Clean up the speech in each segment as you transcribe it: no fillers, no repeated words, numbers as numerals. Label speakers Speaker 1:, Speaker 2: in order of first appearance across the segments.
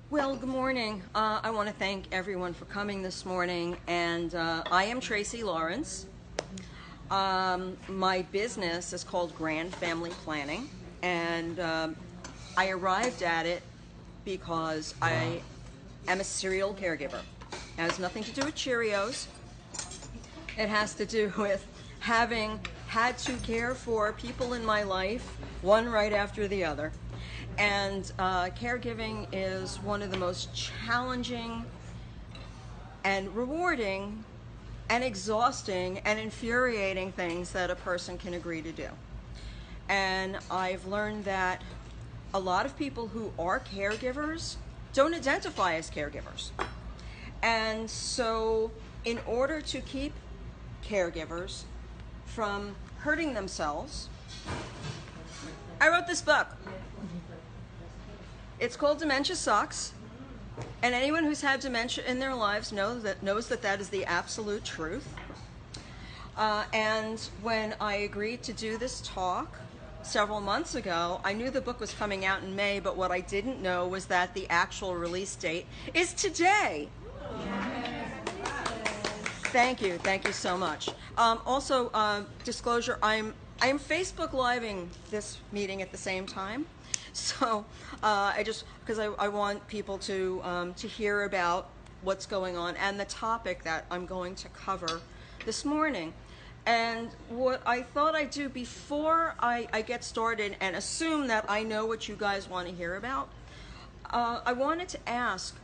Speaker 1: Well, good morning. I want to thank everyone for coming this morning, and I am Tracey Lawrence. My business is called Grand Family Planning, and I arrived at it because I am a serial caregiver. It has nothing to do with Cheerios. It has to do with having had to care for people in my life, one right after the other. And caregiving is one of the most challenging and rewarding and exhausting and infuriating things that a person can agree to do. And I've learned that a lot of people who are caregivers don't identify as caregivers. And so in order to keep caregivers from hurting themselves, I wrote this book. It's called Dementia Sucks, and anyone who's had dementia in their lives knows that that is the absolute truth. And when I agreed to do this talk several months ago, I knew the book was coming out in May, but what I didn't know was that the actual release date is today. Thank you so much. Also, disclosure, I'm Facebook Living this meeting at the same time. So because I want people to hear about what's going on and the topic that I'm going to cover this morning. And what I thought I'd do before I get started and assume that I know what you guys want to hear about, I wanted to ask,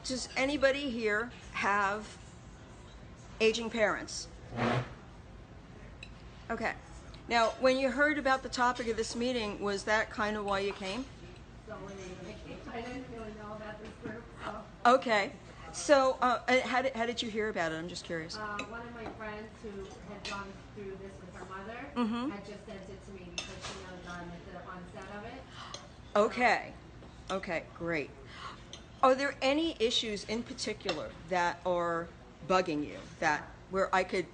Speaker 1: does anybody here have aging parents? Okay. Now, when you heard about the topic of this meeting, was that kind of why you came?
Speaker 2: I didn't really know about this group.
Speaker 1: Okay. So, how did you hear about it? I'm just curious.
Speaker 2: One of my friends who had gone through this with her mother had just sent it to me because she knows I'm at the onset of it.
Speaker 1: Okay. Okay, great. Are there any issues in particular that are bugging you where I could,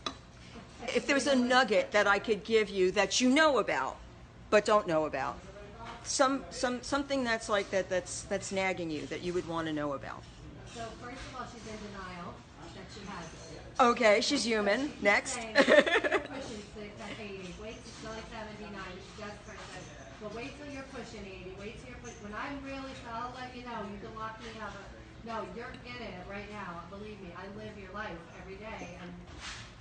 Speaker 1: if there's a nugget that I could give you that you know about but don't know about, something that's like that's nagging you that you would want to know about?
Speaker 2: So first of all, she's in denial that she has it.
Speaker 1: Okay, she's human. Next.
Speaker 2: Saying, you're pushing 6 at 80. Wait till like 79. She just said, well, wait till you're pushing 80. Wait till you're pushing. When I'm really, I'll let you know. You can lock me up. No, you're in it right now. Believe me, I live your life every day. And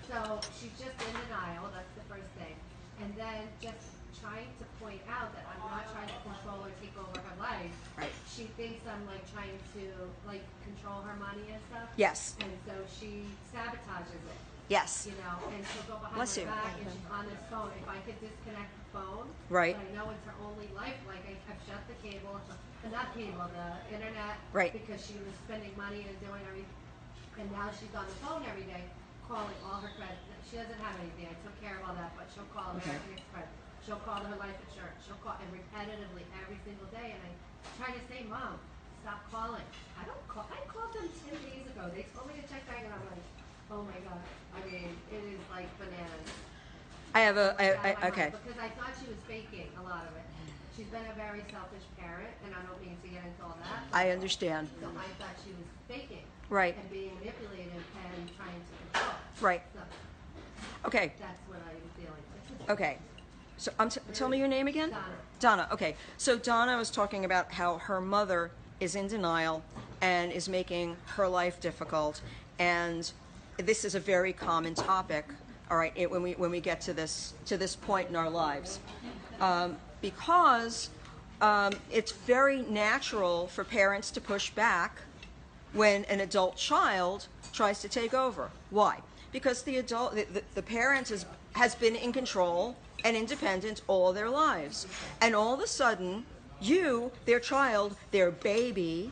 Speaker 2: so she's just in denial. That's the first thing. And then just trying to point out that I'm not trying to control or take over her life.
Speaker 1: Right.
Speaker 2: She thinks I'm like trying to like control her money and stuff.
Speaker 1: Yes.
Speaker 2: And so she sabotages it.
Speaker 1: Yes.
Speaker 2: You know, and she'll go behind
Speaker 1: Bless
Speaker 2: my
Speaker 1: you.
Speaker 2: back and she's on this phone. If I could disconnect the phone,
Speaker 1: Right.
Speaker 2: but I know it's her only life. Like I've shut the cable, not cable, the internet.
Speaker 1: Right.
Speaker 2: Because she was spending money and doing everything. And now she's on the phone every day, calling all her credit. She doesn't have anything. I took care of all that, but she'll call American Express. She'll call her life insurance. She'll call and repetitively every single day. And I try to say, Mom, stop calling. I don't call. I called them 10 days ago. They told me to check back, and I'm like, oh my God. I mean, it is like bananas.
Speaker 1: Okay.
Speaker 2: Because I thought she was faking a lot of it. She's been a very selfish parent, and I don't mean to get into all that.
Speaker 1: I understand.
Speaker 2: So I thought she was faking.
Speaker 1: Right.
Speaker 2: And being manipulative and trying to control.
Speaker 1: Right.
Speaker 2: So
Speaker 1: Okay.
Speaker 2: that's what I was dealing with.
Speaker 1: Okay. So tell me your name again?
Speaker 2: Donna.
Speaker 1: Donna. Okay. So Donna was talking about how her mother is in denial and is making her life difficult, and this is a very common topic. All right, when we get to this point in our lives, because it's very natural for parents to push back when an adult child tries to take over. Why? Because the parent has been in control and independent all their lives, and all of a sudden, you, their child, their baby,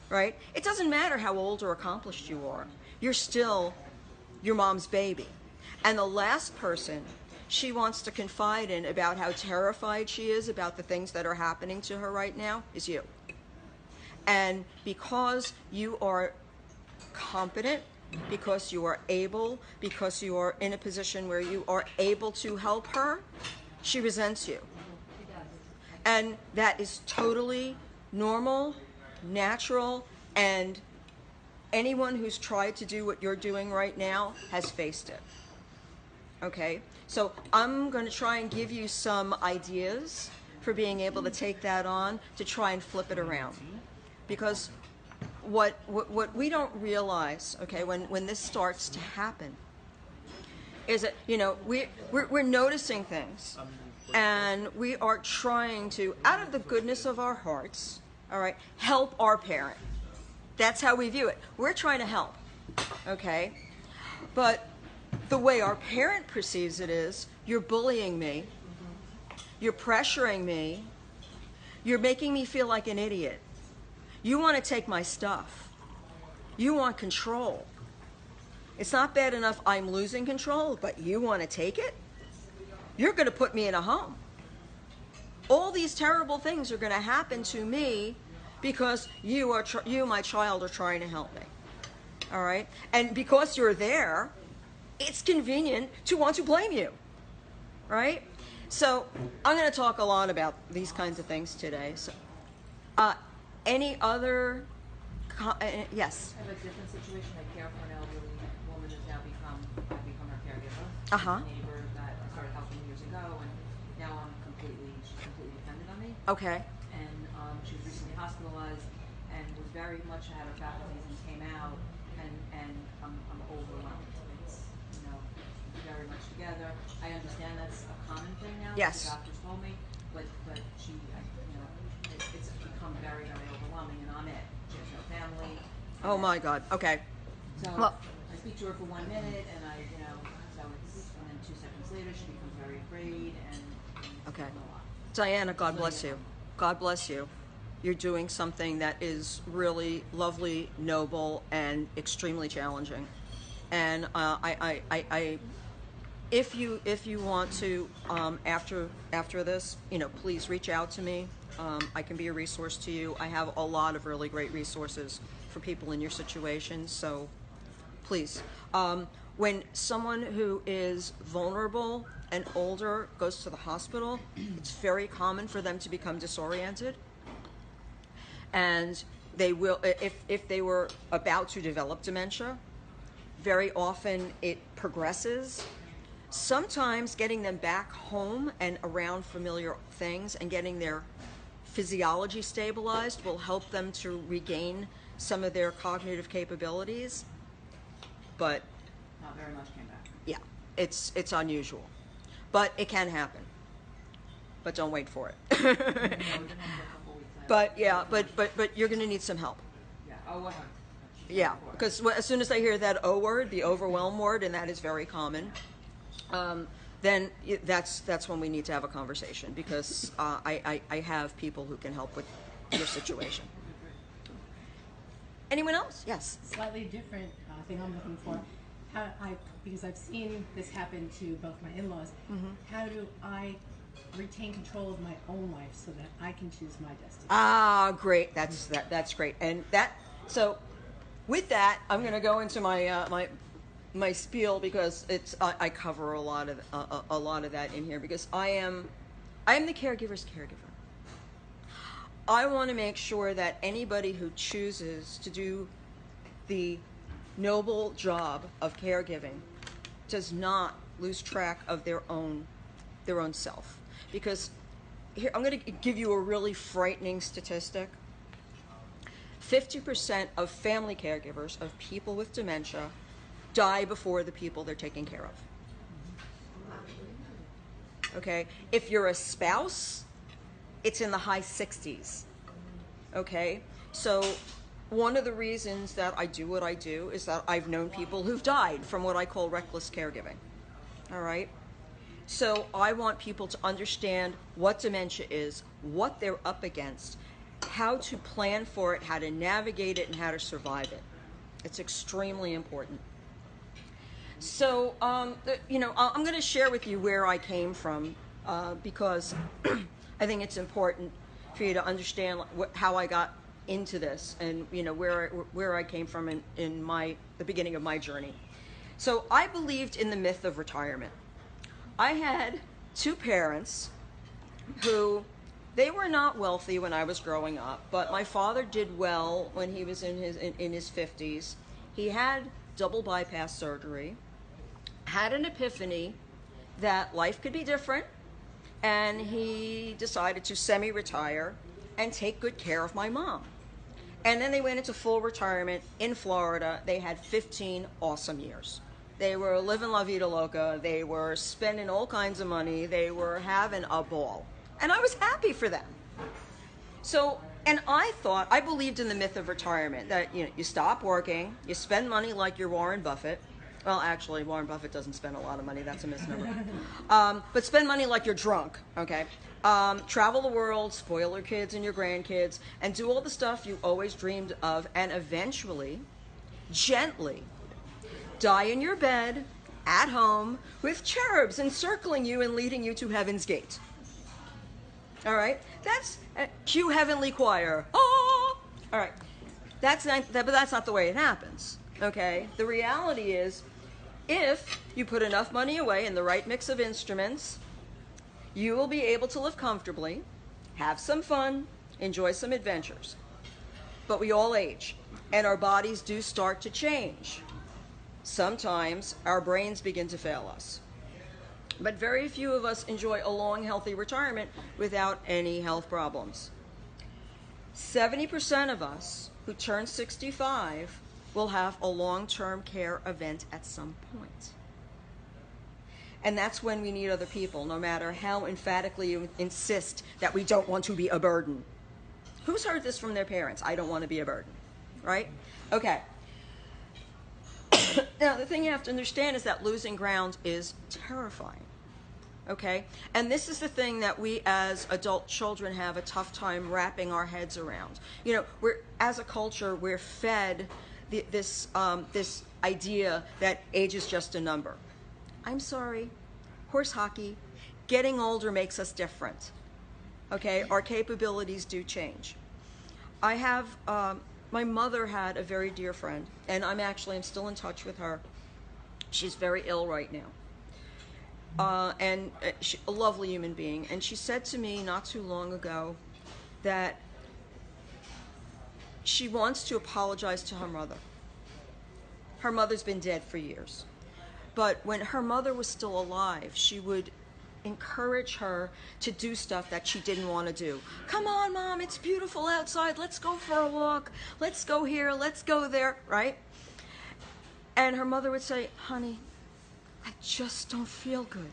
Speaker 1: right? It doesn't matter how old or accomplished you are. You're still your mom's baby. And the last person she wants to confide in about how terrified she is about the things that are happening to her right now is you. And because you are competent, because you are able, because you are in a position where you are able to help her, she resents you. And that is totally normal, natural, and anyone who's tried to do what you're doing right now has faced it. Okay? So I'm going to try and give you some ideas for being able to take that on, to try and flip it around. Because what we don't realize, okay, when this starts to happen, is that, you know, we're noticing things, and we are trying to, out of the goodness of our hearts, all right, help our parent. That's how we view it. We're trying to help, okay? But the way our parent perceives it is, you're bullying me, you're pressuring me, you're making me feel like an idiot. You want to take my stuff. You want control. It's not bad enough I'm losing control, but you want to take it? You're going to put me in a home. All these terrible things are going to happen to me because you, my child, are trying to help me. All right? And because you're there, it's convenient to want to blame you. Right? So I'm going to talk a lot about these kinds of things today. So, any other, yes?
Speaker 3: I have a different situation. I care for an elderly woman who's now I've become her caregiver.
Speaker 1: Uh-huh.
Speaker 3: A neighbor that I started helping years ago, and now she's completely dependent on me.
Speaker 1: Okay.
Speaker 3: And she was recently hospitalized and was very much out of faculties and came out, and I'm overwhelmed. It's, you know, very much together. I understand that's a common thing now.
Speaker 1: Yes.
Speaker 3: The doctors told me, but she, you know, it's become very, very overwhelming, and I'm it. She has no family.
Speaker 1: Oh my God. Okay.
Speaker 3: So
Speaker 1: Well,
Speaker 3: I speak to her for 1 minute, and and then 2 seconds later she becomes very afraid, and
Speaker 1: okay.
Speaker 3: a lot.
Speaker 1: Diana, God bless you. God bless you. You're doing something that is really lovely, noble, and extremely challenging. And if you want to, after this, you know, please reach out to me. I can be a resource to you. I have a lot of really great resources for people in your situation. So, please. When someone who is vulnerable and older goes to the hospital, it's very common for them to become disoriented. And they will, if they were about to develop dementia, very often it progresses. Sometimes getting them back home and around familiar things and getting their physiology stabilized will help them to regain some of their cognitive capabilities. But
Speaker 3: Not very much came back.
Speaker 1: yeah, it's unusual, but it can happen. But don't wait for it.
Speaker 3: No, we've been home for a couple weeks now.
Speaker 1: But yeah, but you're going to need some help.
Speaker 3: Yeah. Oh, what?
Speaker 1: Yeah, because as soon as I hear that O word, the overwhelm word, and that is very common, then that's when we need to have a conversation, because I have people who can help with your situation. Anyone else? Yes.
Speaker 4: Slightly different thing I'm looking for. Because I've seen this happen to both my in-laws.
Speaker 1: Mm-hmm.
Speaker 4: How do I retain control of my own life so that I can choose my destiny?
Speaker 1: Ah, great. That's great. And so with that, I'm going to go into my my spiel, because I cover a lot of that in here, because I am the caregiver's caregiver. I want to make sure that anybody who chooses to do the noble job of caregiving does not lose track of their own self. Because here, I'm going to give you a really frightening statistic. 50% of family caregivers of people with dementia die before the people they're taking care of. Okay? If you're a spouse, it's in the high 60s. Okay? So one of the reasons that I do what I do is that I've known people who've died from what I call reckless caregiving. All right? So I want people to understand what dementia is, what they're up against, how to plan for it, how to navigate it, and how to survive it. It's extremely important. So, you know, I'm going to share with you where I came from, because I think it's important for you to understand how I got into this, and you know where I came from in the beginning of my journey. So I believed in the myth of retirement. I had two parents who They were not wealthy when I was growing up, but my father did well when he was in his 50s. He had double bypass surgery, had an epiphany that life could be different, and he decided to semi-retire and take good care of my mom. And then they went into full retirement in Florida. They had 15 awesome years. They were living la vida loca. They were spending all kinds of money. They were having a ball. And I was happy for them. So, and I believed in the myth of retirement, that you stop working, you spend money like you're Warren Buffett. Well, actually, Warren Buffett doesn't spend a lot of money. That's a misnomer. But spend money like you're drunk, okay? Travel the world, spoil your kids and your grandkids, and do all the stuff you always dreamed of, and eventually, gently, die in your bed, at home, with cherubs encircling you and leading you to heaven's gate. All right? That's cue heavenly choir. Oh! All right. But that's not the way it happens, okay? The reality is, if you put enough money away in the right mix of instruments, you will be able to live comfortably, have some fun, enjoy some adventures. But we all age, and our bodies do start to change. Sometimes our brains begin to fail us. But very few of us enjoy a long, healthy retirement without any health problems. 70% of us who turn 65 will have a long-term care event at some point. And that's when we need other people, no matter how emphatically you insist that we don't want to be a burden. Who's heard this from their parents? I don't want to be a burden, right? Okay. Now, the thing you have to understand is that losing ground is terrifying, okay? And this is the thing that we as adult children have a tough time wrapping our heads around. As a culture, we're fed this idea that age is just a number. I'm sorry, horse hockey, getting older makes us different, okay? Our capabilities do change. My mother had a very dear friend, and I'm still in touch with her. She's very ill right now. And she's a lovely human being. And she said to me not too long ago that she wants to apologize to her mother. Her mother's been dead for years. But when her mother was still alive, she would encourage her to do stuff that she didn't want to do. Come on, Mom, it's beautiful outside. Let's go for a walk. Let's go here. Let's go there, right? And her mother would say, honey, I just don't feel good.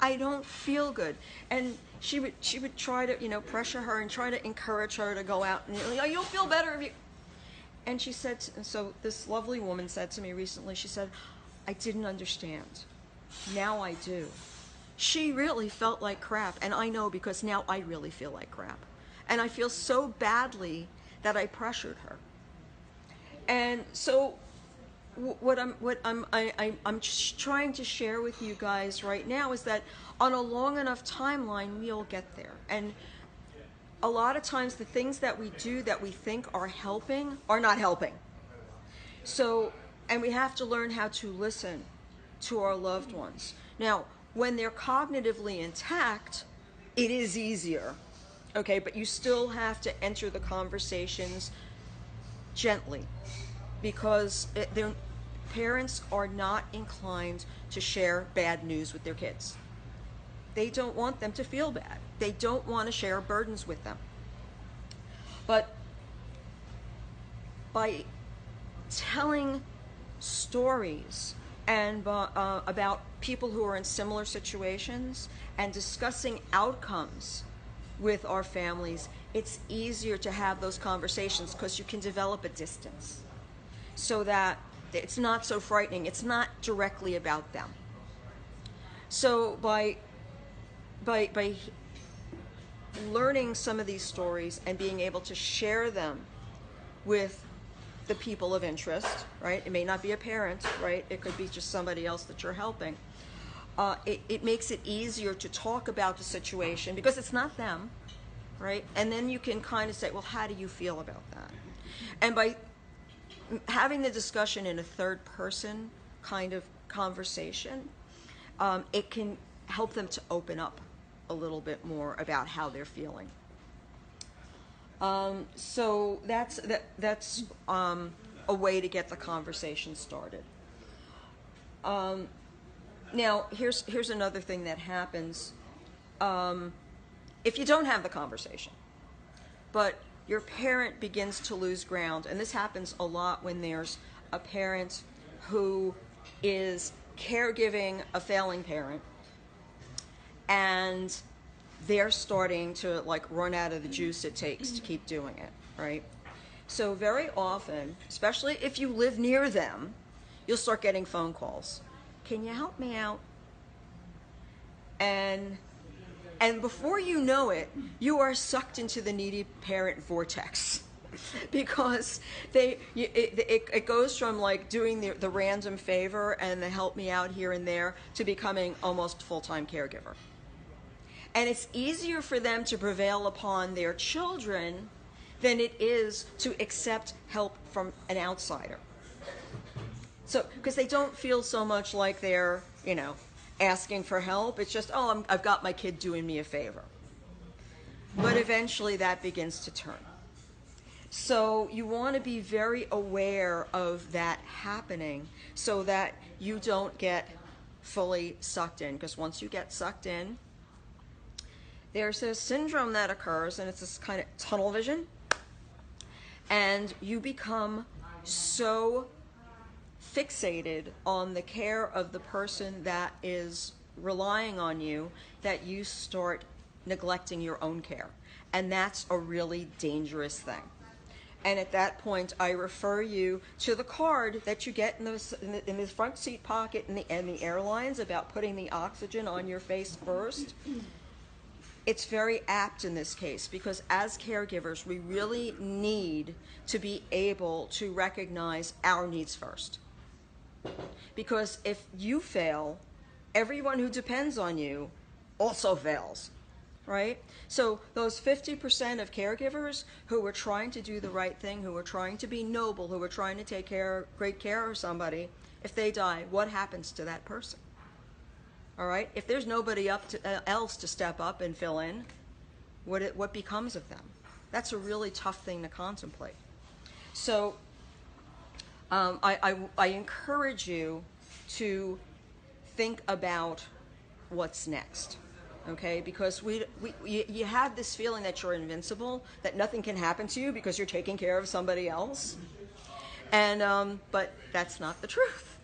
Speaker 1: I don't feel good. And she would try to, pressure her and try to encourage her to go out and, you'll feel better if you... And she said, so this lovely woman said to me recently, she said, I didn't understand. Now I do. She really felt like crap, and I know because now I really feel like crap. And I feel so badly that I pressured her. And so what I'm trying to share with you guys right now is that on a long enough timeline, we'll get there. And a lot of times the things that we do that we think are helping are not helping. So, and we have to learn how to listen to our loved ones. Now, when they're cognitively intact, it is easier, okay? But you still have to enter the conversations gently, because their parents are not inclined to share bad news with their kids. They don't want them to feel bad. They don't want to share burdens with them. But by telling stories and about people who are in similar situations and discussing outcomes with our families, it's easier to have those conversations because you can develop a distance so that it's not so frightening. It's not directly about them. So by learning some of these stories and being able to share them with the people of interest, right? It may not be a parent, right? It could be just somebody else that you're helping. It makes it easier to talk about the situation because it's not them, right? And then you can kind of say, well, how do you feel about that? And by having the discussion in a third person kind of conversation, it can help them to open up a little bit more about how they're feeling. So that's a way to get the conversation started. Now, here's another thing that happens if you don't have the conversation, but your parent begins to lose ground, and this happens a lot when there's a parent who is caregiving a failing parent, and they're starting to like run out of the juice it takes to keep doing it, right? So very often, especially if you live near them, you'll start getting phone calls. Can you help me out? And before you know it, you are sucked into the needy parent vortex. Because it goes from like doing the random favor and the help me out here and there to becoming almost full-time caregiver. And it's easier for them to prevail upon their children than it is to accept help from an outsider. So, because they don't feel so much like they're, asking for help. It's just, I've got my kid doing me a favor. But eventually that begins to turn. So you want to be very aware of that happening so that you don't get fully sucked in. Because once you get sucked in, there's this syndrome that occurs, and it's this kind of tunnel vision. And you become so fixated on the care of the person that is relying on you that you start neglecting your own care. And that's a really dangerous thing. And at that point, I refer you to the card that you get in the front seat pocket in the airlines about putting the oxygen on your face first. It's very apt in this case because as caregivers, we really need to be able to recognize our needs first. Because if you fail, everyone who depends on you also fails, right? So those 50% of caregivers who are trying to do the right thing, who are trying to be noble, who are trying to take great care of somebody, if they die, what happens to that person? All right? If there's nobody else to step up and fill in, what becomes of them? That's a really tough thing to contemplate. So I encourage you to think about what's next, okay? Because you have this feeling that you're invincible, that nothing can happen to you because you're taking care of somebody else, and but that's not the truth.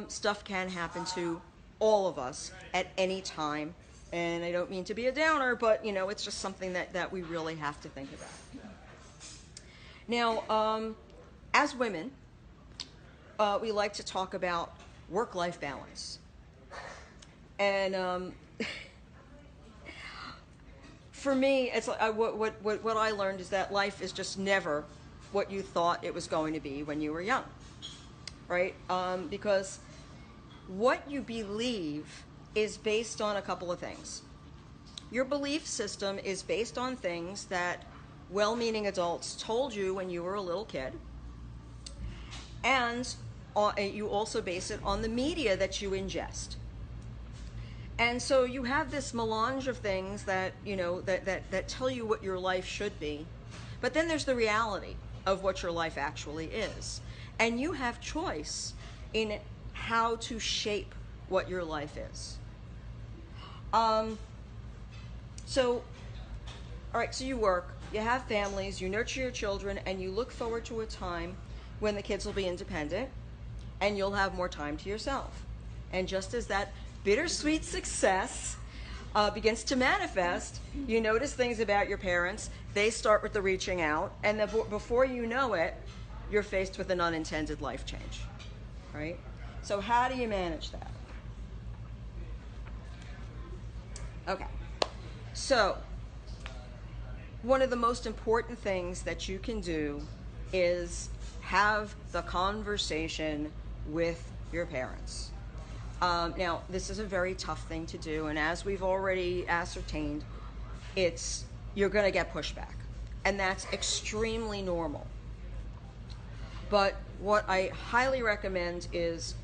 Speaker 1: Stuff can happen to all of us at any time, and I don't mean to be a downer, but it's just something that we really have to think about. Now, as women, we like to talk about work-life balance. And for me, it's like, what I learned is that life is just never what you thought it was going to be when you were young, right? Because what you believe is based on a couple of things. Your belief system is based on things that well-meaning adults told you when you were a little kid, and you also base it on the media that you ingest. And so you have this melange of things that that tell you what your life should be, but then there's the reality of what your life actually is, and you have choice in how to shape what your life is. So you work, you have families, you nurture your children, and you look forward to a time when the kids will be independent and you'll have more time to yourself. And just as that bittersweet success begins to manifest, you notice things about your parents, they start with the reaching out, and then before you know it, you're faced with an unintended life change, right? So how do you manage that? Okay, so one of the most important things that you can do is have the conversation with your parents. Now, this is a very tough thing to do, and as we've already ascertained, you're going to get pushback, and that's extremely normal. But what I highly recommend is,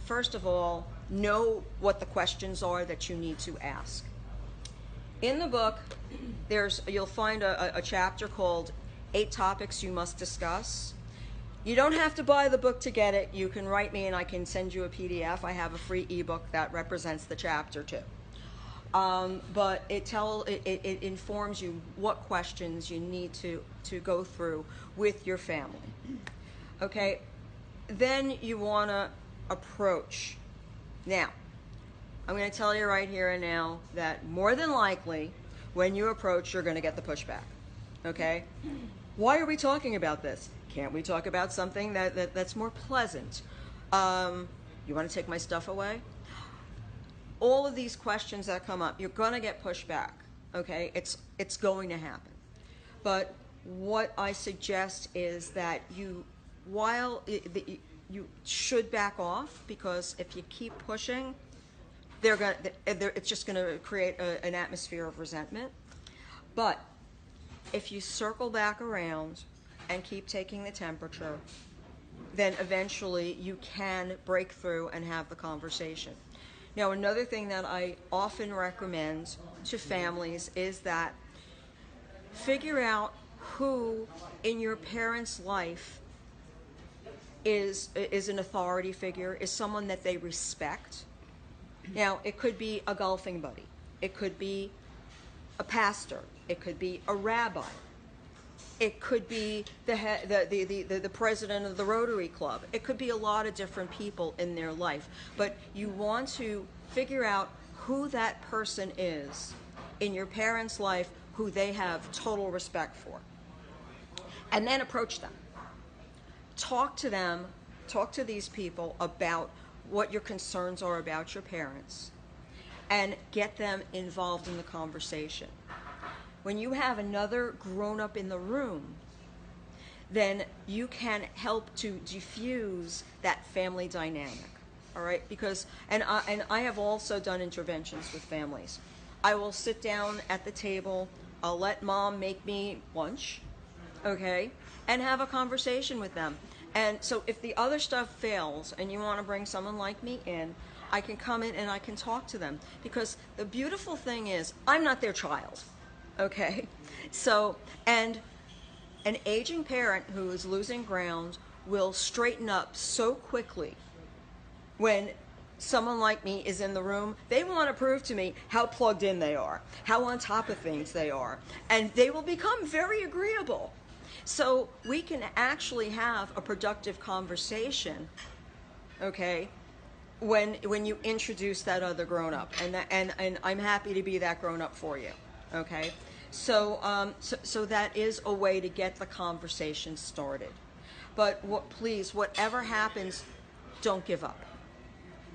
Speaker 1: first of all, know what the questions are that you need to ask. In the book, you'll find a chapter called 8 Topics You Must Discuss. You don't have to buy the book to get it. You can write me and I can send you a PDF. I have a free ebook that represents the chapter too. But it informs you what questions you need to go through with your family. Okay? Then you want to approach. Now, I'm going to tell you right here and now that more than likely, when you approach, you're going to get the pushback. Okay? Why are we talking about this? Can't we talk about something that's more pleasant? You want to take my stuff away? All of these questions that come up, you're going to get pushback. Okay? It's going to happen. But what I suggest is that you should back off, because if you keep pushing, it's just going to create an atmosphere of resentment. But if you circle back around and keep taking the temperature, then eventually you can break through and have the conversation. Now, another thing that I often recommend to families is that figure out who in your parents' life is an authority figure, is someone that they respect. Now, it could be a golfing buddy. It could be a pastor. It could be a rabbi. It could be the president of the Rotary Club. It could be a lot of different people in their life. But you want to figure out who that person is in your parents' life who they have total respect for. And then approach them. Talk to them, talk to these people about what your concerns are about your parents, and get them involved in the conversation. When you have another grown-up in the room, then you can help to diffuse that family dynamic, all right? Because, and I have also done interventions with families. I will sit down at the table, I'll let mom make me lunch, okay, and have a conversation with them. And so if the other stuff fails and you want to bring someone like me in, I can come in and I can talk to them. Because the beautiful thing is, I'm not their child, okay? So, and an aging parent who is losing ground will straighten up so quickly when someone like me is in the room. They want to prove to me how plugged in they are, how on top of things they are, and they will become very agreeable. So we can actually have a productive conversation, okay, when you introduce that other grown-up, and I'm happy to be that grown-up for you, okay? So so that is a way to get the conversation started. But please, whatever happens, don't give up.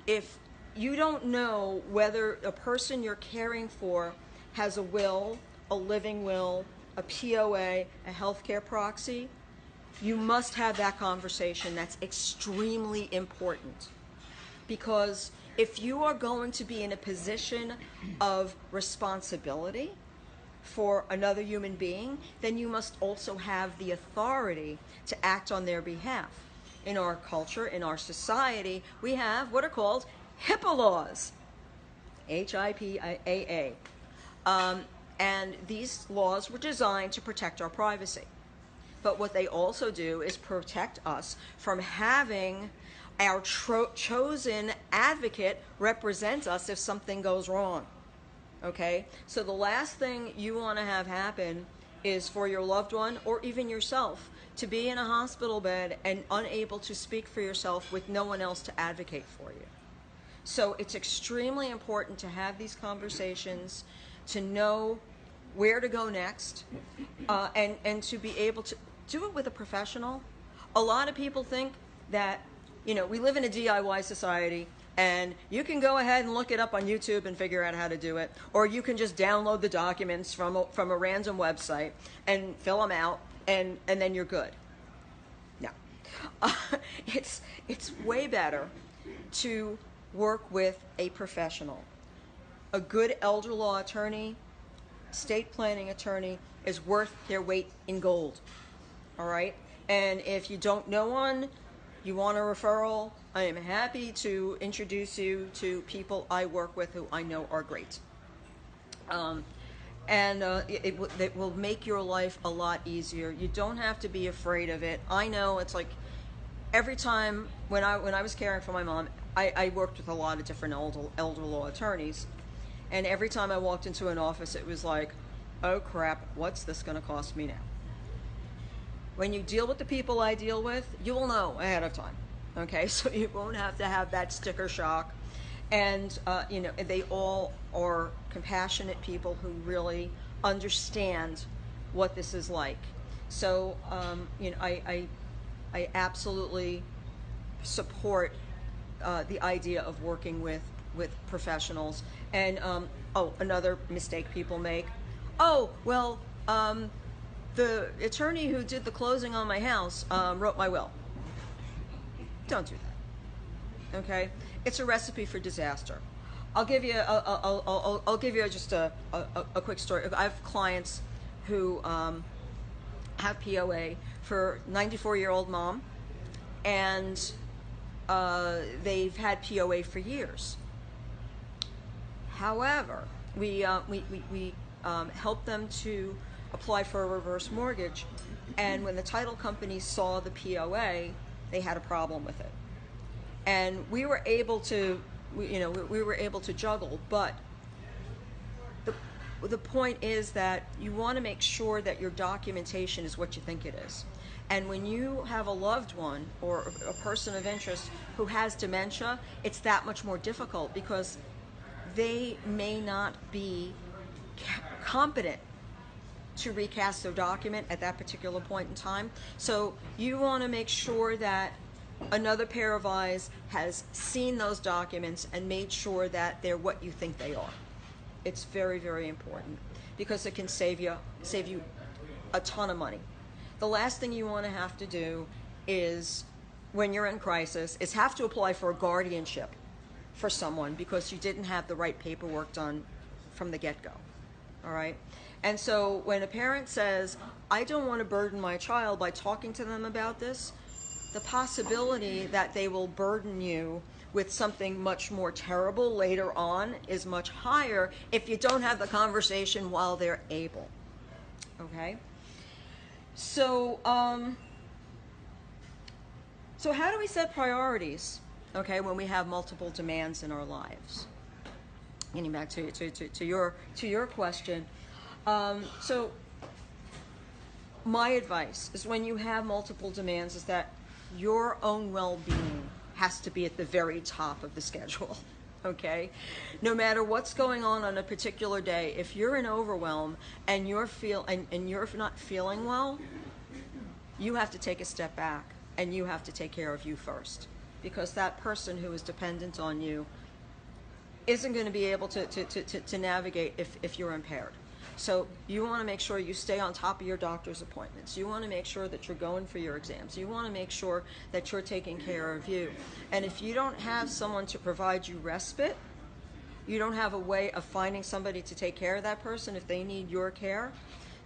Speaker 1: If you don't know whether a person you're caring for has a will, a living will, a POA, a healthcare proxy, you must have that conversation. That's extremely important. Because if you are going to be in a position of responsibility for another human being, then you must also have the authority to act on their behalf. In our culture, in our society, we have what are called HIPAA laws. HIPAA. And these laws were designed to protect our privacy. But what they also do is protect us from having our chosen advocate represent us if something goes wrong. Okay? So the last thing you want to have happen is for your loved one or even yourself to be in a hospital bed and unable to speak for yourself with no one else to advocate for you. So it's extremely important to have these conversations, to know where to go next, and to be able to do it with a professional. A lot of people think that, you know, we live in a DIY society and you can go ahead and look it up on YouTube and figure out how to do it, or you can just download the documents from a random website and fill them out, and then you're good. No. It's way better to work with a professional. A good elder law attorney, estate planning attorney is worth their weight in gold. All right? And if you don't know one, you want a referral, I am happy to introduce you to people I work with who I know are great. And it will make your life a lot easier. You don't have to be afraid of it. I know it's like every time when I was caring for my mom, I worked with a lot of different elder law attorneys, and every time I walked into an office, it was like, oh crap, what's this going to cost me now? When you deal with the people I deal with, you will know ahead of time. Okay, so you won't have to have that sticker shock. And, you know, they all are compassionate people who really understand what this is like. So, you know, I absolutely support the idea of working with professionals. And, oh, another mistake people make. Oh, well, the attorney who did the closing on my house wrote my will. Don't do that. Okay? It's a recipe for disaster. I'll give you I'll give you just a quick story. I have clients who have POA for 94-year-old mom, and they've had POA for years. However, we help them to apply for a reverse mortgage, and when the title company saw the POA, they had a problem with it. And we were able to, we were able to juggle, but the point is that you want to make sure that your documentation is what you think it is. And when you have a loved one or a person of interest who has dementia, it's that much more difficult because they may not be competent to recast their document at that particular point in time. So you want to make sure that another pair of eyes has seen those documents and made sure that they're what you think they are. It's very, very important because it can save you a ton of money. The last thing you want to have to do is, when you're in crisis, is have to apply for a guardianship for someone because you didn't have the right paperwork done from the get-go. All right? And so when a parent says, I don't want to burden my child by talking to them about this, the possibility that they will burden you with something much more terrible later on is much higher if you don't have the conversation while they're able. Okay? So, so how do we set priorities, okay, when we have multiple demands in our lives? Getting back to your question. So my advice is when you have multiple demands is that your own well-being has to be at the very top of the schedule, okay? No matter what's going on a particular day, if you're in overwhelm and you're not feeling well, you have to take a step back and you have to take care of you first, because that person who is dependent on you isn't going to be able to navigate if you're impaired. So you want to make sure you stay on top of your doctor's appointments. You want to make sure that you're going for your exams. You want to make sure that you're taking care of you. And if you don't have someone to provide you respite, you don't have a way of finding somebody to take care of that person if they need your care,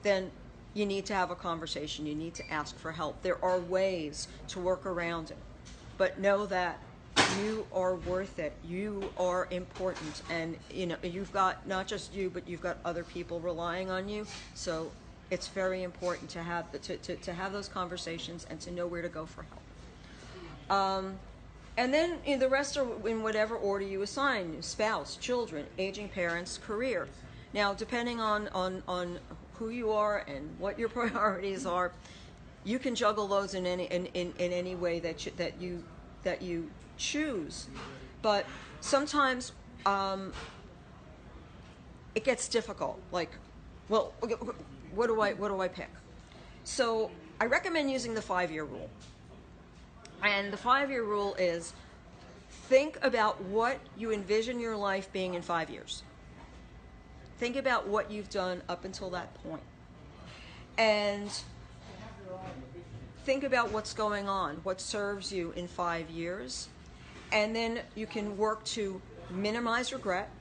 Speaker 1: then you need to have a conversation. You need to ask for help. There are ways to work around it. But know that you are worth it. You are important, and you've got not just you, but you've got other people relying on you. So it's very important to have to have those conversations and to know where to go for help. And then the rest are in whatever order you assign: spouse, children, aging parents, career. Now, depending on who you are and what your priorities are, you can juggle those in any way that you choose. But sometimes it gets difficult. Like, well, what do I pick? So I recommend using the 5-year rule. And the 5-year rule is, think about what you envision your life being in 5 years. Think about what you've done up until that point. And think about what's going on, what serves you in 5 years. And then you can work to minimize regret,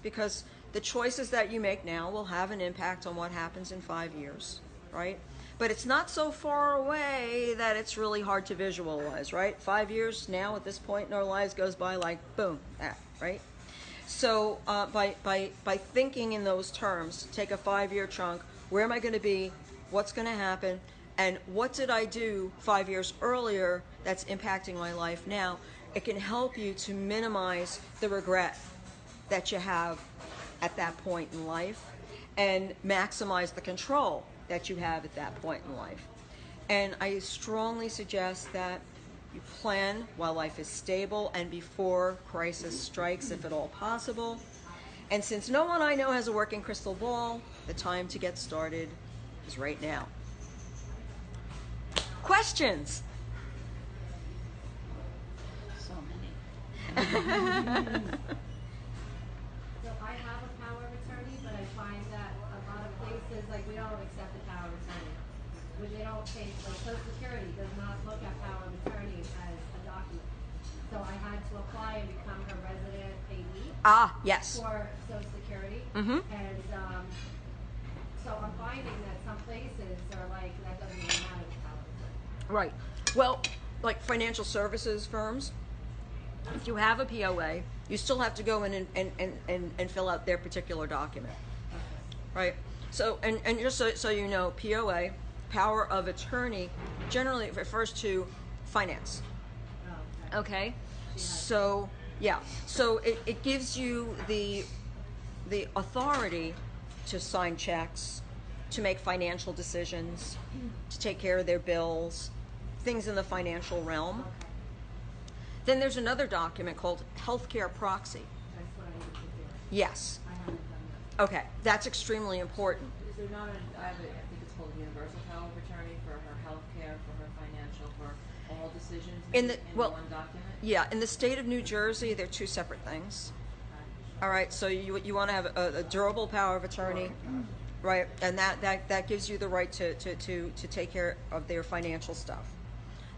Speaker 1: because the choices that you make now will have an impact on what happens in 5 years, right? But it's not so far away that it's really hard to visualize, right? 5 years now at this point in our lives goes by like boom, that, right? So by thinking in those terms, take a 5-year chunk. Where am I going to be? What's going to happen? And what did I do 5 years earlier that's impacting my life now? It can help you to minimize the regret that you have at that point in life and maximize the control that you have at that point in life. And I strongly suggest that you plan while life is stable and before crisis strikes, if at all possible. And since no one I know has a working crystal ball, the time to get started is right now. Questions?
Speaker 4: So many.
Speaker 2: So I have a power of attorney, but I find that a lot of places, like, we don't accept the power of attorney. When they don't take, like, Social Security does not look at power of attorney as a document. So I had to apply and become her resident payee
Speaker 1: Yes.
Speaker 2: for Social Security.
Speaker 1: Mhm.
Speaker 2: And so I'm finding that some places are like, that doesn't even matter the power of attorney.
Speaker 1: Right. Well, like financial services firms, if you have a POA, you still have to go in and fill out their particular document. Right? So, and just so you know, POA, power of attorney, generally refers to finance.
Speaker 2: Oh,
Speaker 1: Okay? So, yeah. So it gives you the authority to sign checks, to make financial decisions, to take care of their bills, things in the financial realm.
Speaker 2: Okay.
Speaker 1: Then there's another document called healthcare proxy.
Speaker 2: That's what I need to do.
Speaker 1: Yes.
Speaker 2: I haven't done that.
Speaker 1: Okay. That's extremely important.
Speaker 3: Is there not I think it's called universal power of attorney for her health care, for her financial, for all decisions
Speaker 1: In
Speaker 3: made
Speaker 1: the-
Speaker 3: in one document?
Speaker 1: Yeah, in the state of New Jersey, they're two separate things. All right, so you want to have a durable power of attorney, right? And that gives you the right to take care of their financial stuff.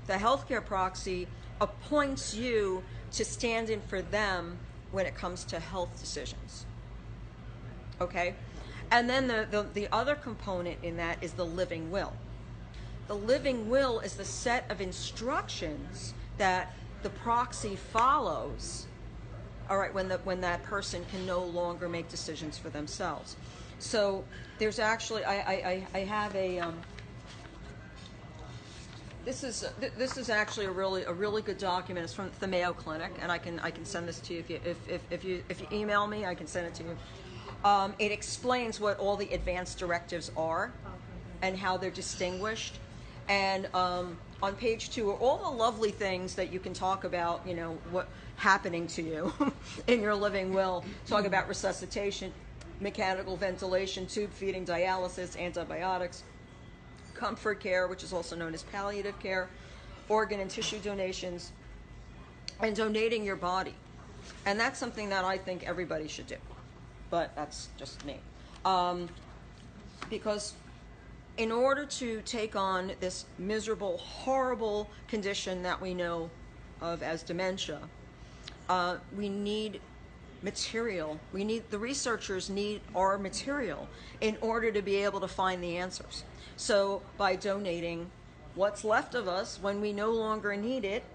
Speaker 1: The healthcare proxy appoints you to stand in for them when it comes to health decisions. Okay? And then the other component in that is the living will. The living will is the set of instructions that the proxy follows, all right, when that person can no longer make decisions for themselves. So there's actually I have a this is actually a really good document. It's from the Mayo Clinic, and I can send this to you if you email me, I can send it to you. It explains what all the advanced directives are and how they're distinguished. And on page 2 are all the lovely things that you can talk about, you know, what happening to you in your living will. Talk about resuscitation, mechanical ventilation, tube feeding, dialysis, antibiotics, comfort care, which is also known as palliative care, organ and tissue donations, and donating your body. And that's something that I think everybody should do. But that's just me. Because in order to take on this miserable, horrible condition that we know of as dementia, we need material. The researchers need our material in order to be able to find the answers. So by donating what's left of us when we no longer need it,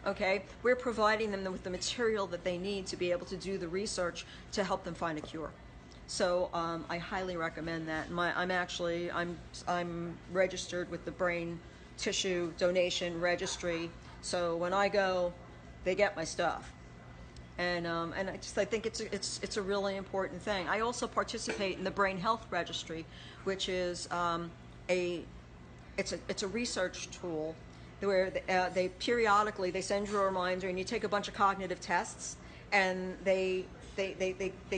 Speaker 1: okay, we're providing them with the material that they need to be able to do the research to help them find a cure. So I highly recommend that. I'm registered with the Brain Tissue Donation Registry. So when I go, they get my stuff. And I think it's a really important thing. I also participate in the Brain Health Registry, which is it's a research tool where they periodically they send you a reminder, and you take a bunch of cognitive tests, and they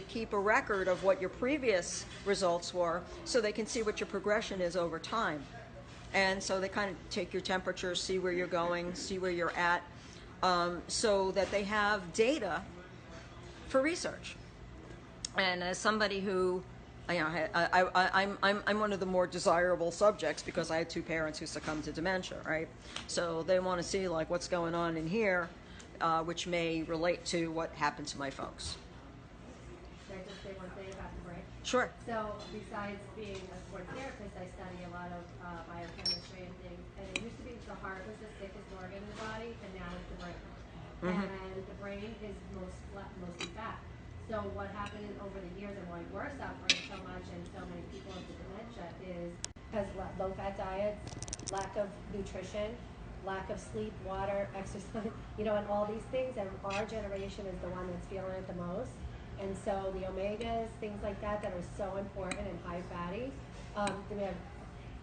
Speaker 1: keep a record of what your previous results were, so they can see what your progression is over time. And so they kind of take your temperature, see where you're going, see where you're at, so that they have data for research. And as somebody who, you know, I'm one of the more desirable subjects because I had 2 parents who succumbed to dementia, right? So they want to see like what's going on in here, which may relate to what happened to my folks.
Speaker 2: Should I just say one thing about the brain?
Speaker 1: Sure.
Speaker 2: So besides being a sports therapist, I study a lot of biochemistry and things. And it used to be the heart was the sickest organ in the body, and now it's the brain.
Speaker 1: Mm-hmm.
Speaker 2: And the brain is mostly fat. So So what happened over the years and why we're suffering so much and so many people with dementia is because low-fat diets, lack of nutrition, lack of sleep, water, exercise, you know, and all these things. And our generation is the one that's feeling it the most. And so the omegas, things like that, that are so important and high fatty. We have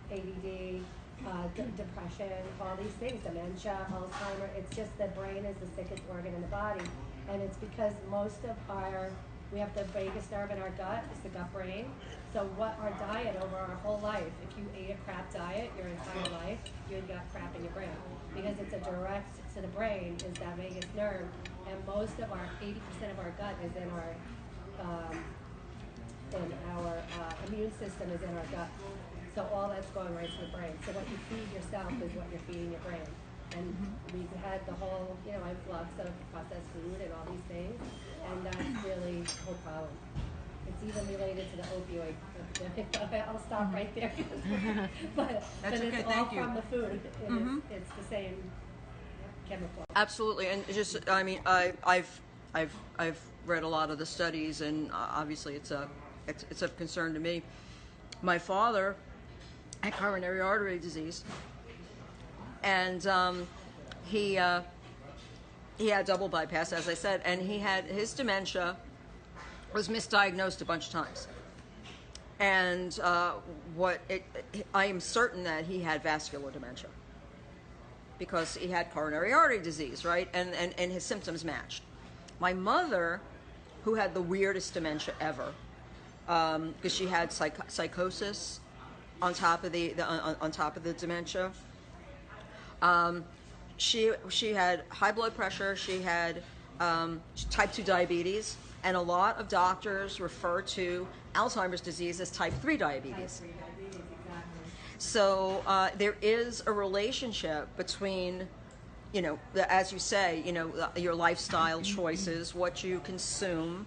Speaker 2: ADD, depression, all these things, dementia, Alzheimer. It's just the brain is the sickest organ in the body. And it's because most of we have the vagus nerve in our gut, it's the gut brain. So what our diet over our whole life, if you ate a crap diet your entire life, you got crap in your brain. Because it's a direct to the brain is that vagus nerve. And most of 80% of our gut is in our immune system is in our gut. So all that's going right to the brain. So what you feed yourself is what you're feeding your brain. And we've had the whole, influx of processed food and all these things, and that's really the whole problem. It's even related to the opioid epidemic. I'll stop right there. but
Speaker 1: That's
Speaker 2: it's
Speaker 1: okay,
Speaker 2: all
Speaker 1: thank you.
Speaker 2: from the food. It's the same chemical.
Speaker 1: Absolutely, and just I mean, I've read a lot of the studies, and obviously it's of concern to me. My father had coronary artery disease, and he had double bypass, as I said, and his dementia was misdiagnosed a bunch of times. And I am certain that he had vascular dementia because he had coronary artery disease, right? And his symptoms matched. My mother, who had the weirdest dementia ever, because she had psychosis on top of the dementia. She had high blood pressure. She had type 2 diabetes, and a lot of doctors refer to Alzheimer's disease as type 3 diabetes.
Speaker 2: Type 3 diabetes, exactly.
Speaker 1: So there is a relationship between, as you say, your lifestyle choices, what you consume,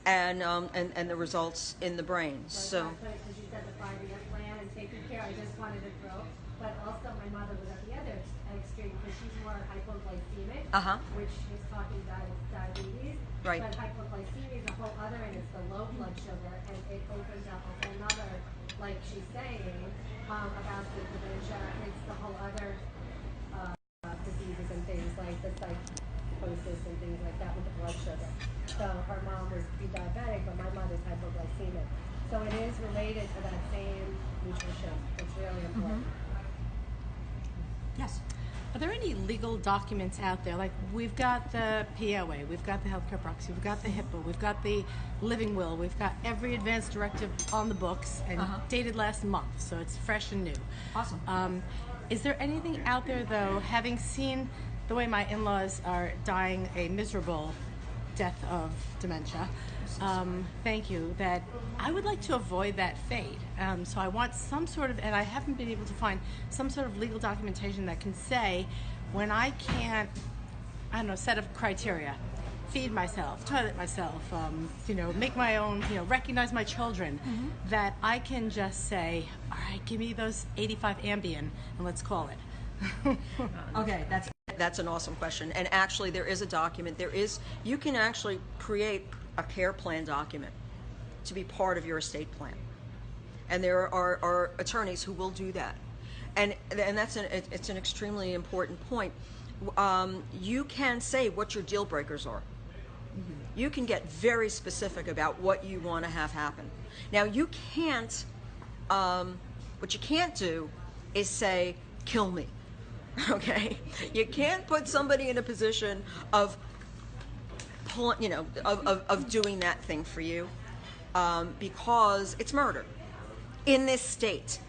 Speaker 1: and the results in the brain. So.
Speaker 2: Because you said the 5-year plan and taking care, I just wanted to throw. But also, my mother was at the other extreme because she's more hypoglycemic, which is talking about diabetes.
Speaker 1: Right.
Speaker 2: But hypoglycemia is a whole other, and it's the low blood sugar, and it opens up a whole other, like she's saying, about the dementia. It's the whole other diseases and things like the psychosis and things like that with the blood sugar. So her mom was pre-diabetic, but my mother's hypoglycemic. So it is related to that same nutrition. It's really important.
Speaker 1: Yes.
Speaker 4: Are there any legal documents out there? Like we've got the POA, we've got the healthcare proxy, we've got the HIPAA, we've got the living will, we've got every advance directive on the books and dated last month, so it's fresh and new.
Speaker 1: Awesome.
Speaker 4: Is there anything out there though, having seen the way my in-laws are dying a miserable death of dementia, thank you, that I would like to avoid that fate. So I want some sort of, and I haven't been able to find some sort of legal documentation that can say when I can't, set of criteria, feed myself, toilet myself, make my own, recognize my children, that I can just say, all right, give me those 85 Ambien and let's call it.
Speaker 1: Okay, that's an awesome question. And actually, there is a document. You can actually create a care plan document to be part of your estate plan, and there are attorneys who will do that. And it's an extremely important point. You can say what your deal breakers are. You can get very specific about what you want to have happen. Now, you can't. What you can't do is say, "Kill me." Okay, you can't put somebody in a position of doing that thing for you, because it's murder in this state.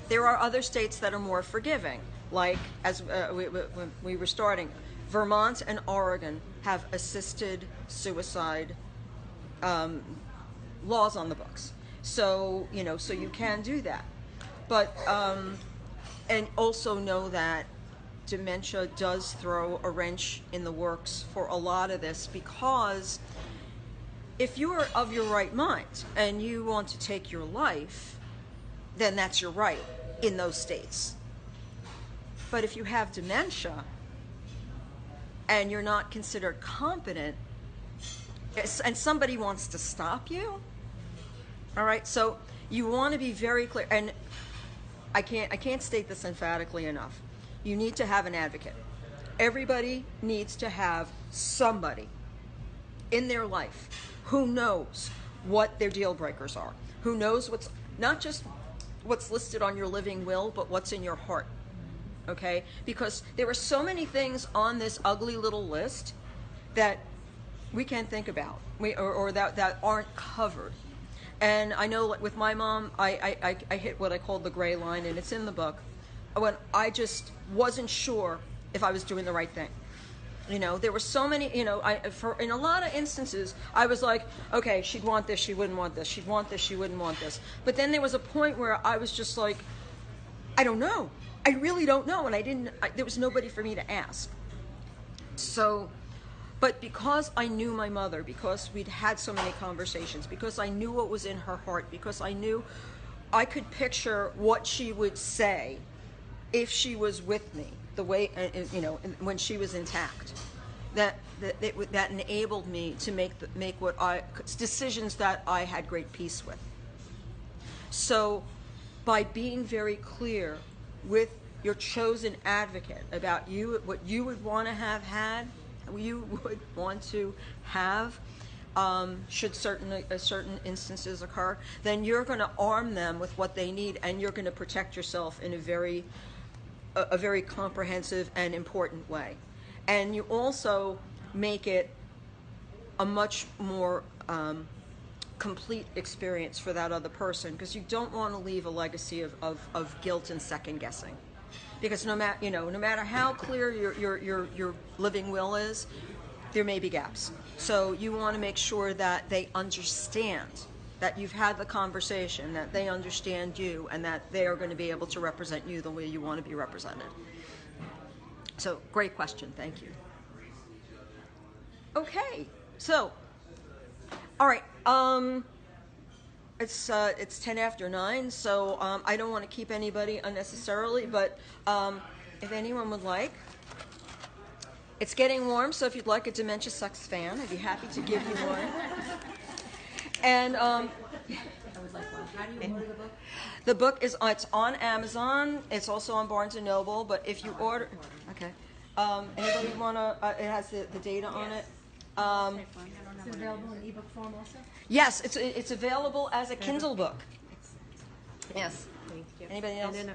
Speaker 1: There are other states that are more forgiving, like as we were starting, Vermont and Oregon have assisted suicide laws on the books. So you can do that, but. And also know that dementia does throw a wrench in the works for a lot of this, because if you are of your right mind and you want to take your life, then that's your right in those states. But if you have dementia and you're not considered competent, and somebody wants to stop you, all right, so you want to be very clear, and I can't state this emphatically enough. You need to have an advocate. Everybody needs to have somebody in their life who knows what their deal breakers are, who knows what's not just what's listed on your living will, but what's in your heart. Okay? Because there are so many things on this ugly little list that we can't think about, or that aren't covered. And I know with my mom, I hit what I called the gray line, and it's in the book, when I just wasn't sure if I was doing the right thing. You know, there were so many, you know, in a lot of instances, I was like, okay, she'd want this, she wouldn't want this. She'd want this, she wouldn't want this. But then there was a point where I was just like, I don't know. I really don't know. And there was nobody for me to ask. So, but because I knew my mother, because we'd had so many conversations, because I knew what was in her heart, because I knew I could picture what she would say if she was with me, the way, you know, when she was intact, that enabled me to make decisions that I had great peace with. So by being very clear with your chosen advocate about what you would want to have had, you would want to have, should certain instances occur, then you're going to arm them with what they need, and you're going to protect yourself in a very comprehensive and important way. And you also make it a much more complete experience for that other person, because you don't want to leave a legacy of guilt and second guessing. Because no matter how clear your living will is, there may be gaps. So you want to make sure that they understand that you've had the conversation, that they understand you, and that they are going to be able to represent you the way you want to be represented. So, great question. Thank you. Okay. So, all right. It's 9:10, so I don't want to keep anybody unnecessarily, but if anyone would like, it's getting warm, so if you'd like a Dementia Sucks fan, I'd be happy to give you one. And
Speaker 3: I would like one. How do you order the book?
Speaker 1: The book it's on Amazon. It's also on Barnes and Noble. But if you order, okay. Anybody wanna? It has the data on it.
Speaker 2: It's available in ebook form also?
Speaker 1: Yes, it's available as a Kindle book. Yes.
Speaker 5: Thank you.
Speaker 1: Anybody else?
Speaker 5: And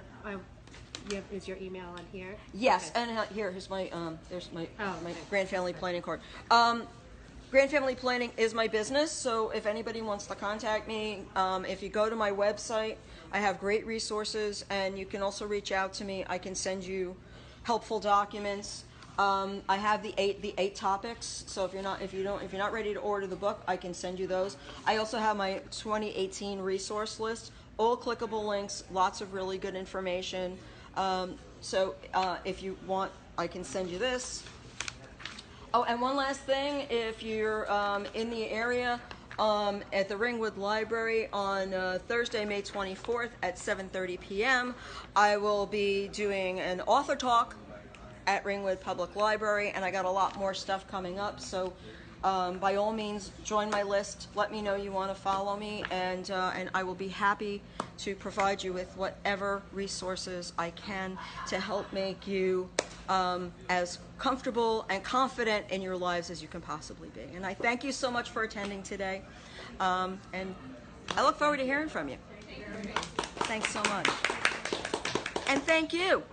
Speaker 5: then is your email on here?
Speaker 1: Yes,
Speaker 5: Okay.
Speaker 1: and here's my there's my my
Speaker 5: okay.
Speaker 1: Grand Family Planning card. Grand Family Planning is my business, so if anybody wants to contact me, if you go to my website, I have great resources, and you can also reach out to me. I can send you helpful documents. I have the eight topics, so if you're not ready to order the book, I can send you those. I also have my 2018 resource list, all clickable links, lots of really good information. So if you want, I can send you this. Oh, and one last thing, if you're in the area, at the Ringwood Library on Thursday, May 24th at 7:30 p.m., I will be doing an author talk at Ringwood Public Library, and I got a lot more stuff coming up, so by all means, join my list. Let me know you want to follow me, and I will be happy to provide you with whatever resources I can to help make you as comfortable and confident in your lives as you can possibly be. And I thank you so much for attending today, and I look forward to hearing from you. Thanks so much. And thank you.